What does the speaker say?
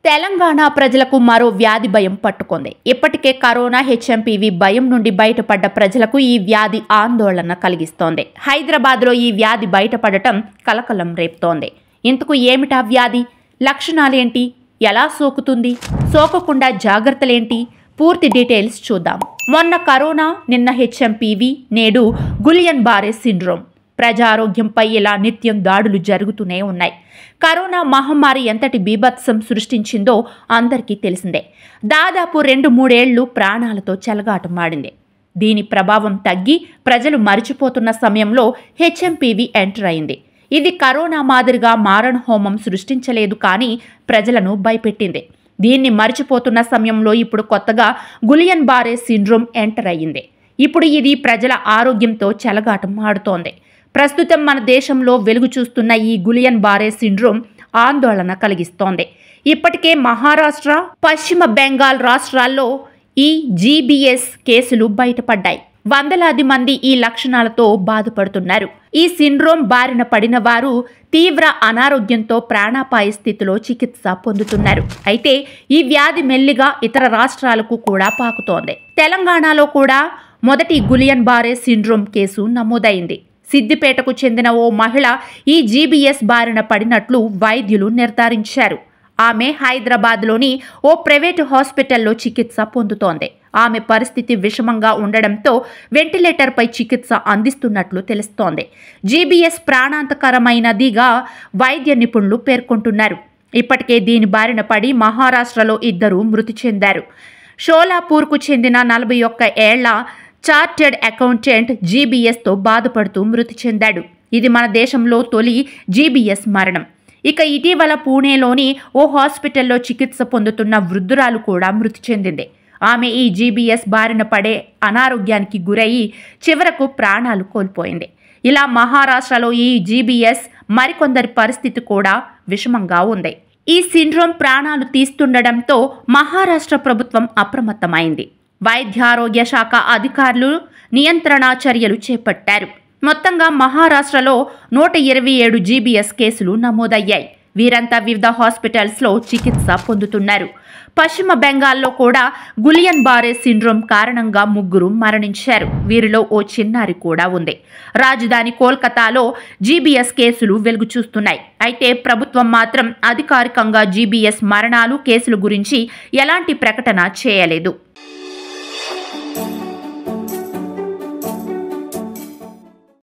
తెలంగాణ ప్రజలకు మరో వ్యాధి భయం పట్టుకుంది. ఇప్పటికే కరోనా హెచ్ఎంపీవీ భయం నుండి బయటపడ్డ ప్రజలకు ఈ వ్యాధి ఆందోళన కలిగిస్తోంది. హైదరాబాద్లో ఈ వ్యాధి బయటపడటం కలకలం రేపుతోంది. ఇంతకు ఏమిటా వ్యాధి? లక్షణాలేంటి? ఎలా సోకుతుంది? సోకకుండా జాగ్రత్తలేంటి? పూర్తి డీటెయిల్స్ చూద్దాం. మొన్న కరోనా, నిన్న హెచ్ఎంపీవీ, నేడు గులియన్ బారే సిండ్రోమ్. ప్రజారోగ్యంపై ఇలా నిత్యం దాడులు జరుగుతూనే ఉన్నాయి. కరోనా మహమ్మారి ఎంతటి బీభత్సం సృష్టించిందో అందరికీ తెలిసిందే. దాదాపు 2-3 ఏళ్లు ప్రాణాలతో చెలగాటమాడింది. దీని ప్రభావం తగ్గి ప్రజలు మరిచిపోతున్న సమయంలో హెచ్ఎంపీవీ ఎంటర్ అయింది. ఇది కరోనా మాదిరిగా మారణహోమం సృష్టించలేదు, కానీ ప్రజలను భయపెట్టింది. దీన్ని మరిచిపోతున్న సమయంలో ఇప్పుడు కొత్తగా గులియన్ బారే సిండ్రోమ్ ఎంటర్ అయ్యింది. ఇప్పుడు ఇది ప్రజల ఆరోగ్యంతో చెలగాటం ఆడుతోంది. ప్రస్తుతం మన దేశంలో వెలుగు చూస్తున్న ఈ గులియన్ బారే సిండ్రోమ్ ఆందోళన కలిగిస్తోంది. ఇప్పటికే మహారాష్ట్ర, పశ్చిమ బెంగాల్ రాష్ట్రాల్లో ఈ జీబీఎస్ కేసులు బయటపడ్డాయి. వందలాది మంది ఈ లక్షణాలతో బాధపడుతున్నారు. ఈ సిండ్రోమ్ బారిన పడిన వారు తీవ్ర అనారోగ్యంతో ప్రాణాపాయ స్థితిలో చికిత్స పొందుతున్నారు. అయితే ఈ వ్యాధి మెల్లిగా ఇతర రాష్ట్రాలకు కూడా పాకుతోంది. తెలంగాణలో కూడా మొదటి గులియన్ బారే సిండ్రోమ్ కేసు నమోదైంది. సిద్దిపేటకు చెందిన ఓ మహిళ ఈ జీబీఎస్ బారిన పడినట్లు వైద్యులు నిర్ధారించారు. ఆమె హైదరాబాద్లోని ఓ ప్రైవేటు హాస్పిటల్లో చికిత్స పొందుతోంది. ఆమె పరిస్థితి విషమంగా ఉండడంతో వెంటిలేటర్పై చికిత్స అందిస్తున్నట్లు తెలుస్తోంది. జీబీఎస్ ప్రాణాంతకరమైనదిగా వైద్య నిపుణులు పేర్కొంటున్నారు. ఇప్పటికే దీని బారిన పడి మహారాష్ట్రలో 2 మృతి చెందారు. షోలాపూర్కు చెందిన 41 ఏళ్ల చార్టెడ్ అకౌంటెంట్ జీబీఎస్తో బాధపడుతూ మృతి చెందాడు. ఇది మన దేశంలో తొలి జీబీఎస్ మరణం. ఇక ఇటీవల పూణేలోని ఓ హాస్పిటల్లో చికిత్స పొందుతున్న వృద్ధురాలు కూడా మృతి చెందింది. ఆమె ఈ జీబీఎస్ బారిన పడే అనారోగ్యానికి గురయ్యి చివరకు ప్రాణాలు కోల్పోయింది. ఇలా మహారాష్ట్రలో ఈ జీబీఎస్ మరికొందరి పరిస్థితి కూడా విషమంగా ఉంది. ఈ సిండ్రోమ్ ప్రాణాలు తీస్తుండడంతో మహారాష్ట్ర ప్రభుత్వం అప్రమత్తమైంది. వైద్యారోగ్య శాఖ అధికారులు నియంత్రణా చర్యలు చేపట్టారు. మొత్తంగా మహారాష్ట్రలో 127 జీబీఎస్ కేసులు నమోదయ్యాయి. వీరంతా వివిధ హాస్పిటల్స్లో చికిత్స పొందుతున్నారు. పశ్చిమ బెంగాల్లో కూడా గులియన్ బారే సిండ్రోమ్ కారణంగా 3 మరణించారు. వీరిలో ఓ చిన్నారి కూడా ఉంది. రాజధాని కోల్కతాలో జీబీఎస్ కేసులు వెలుగు చూస్తున్నాయి. అయితే ప్రభుత్వం మాత్రం అధికారికంగా జీబీఎస్ మరణాలు, కేసుల గురించి ఎలాంటి ప్రకటన చేయలేదు.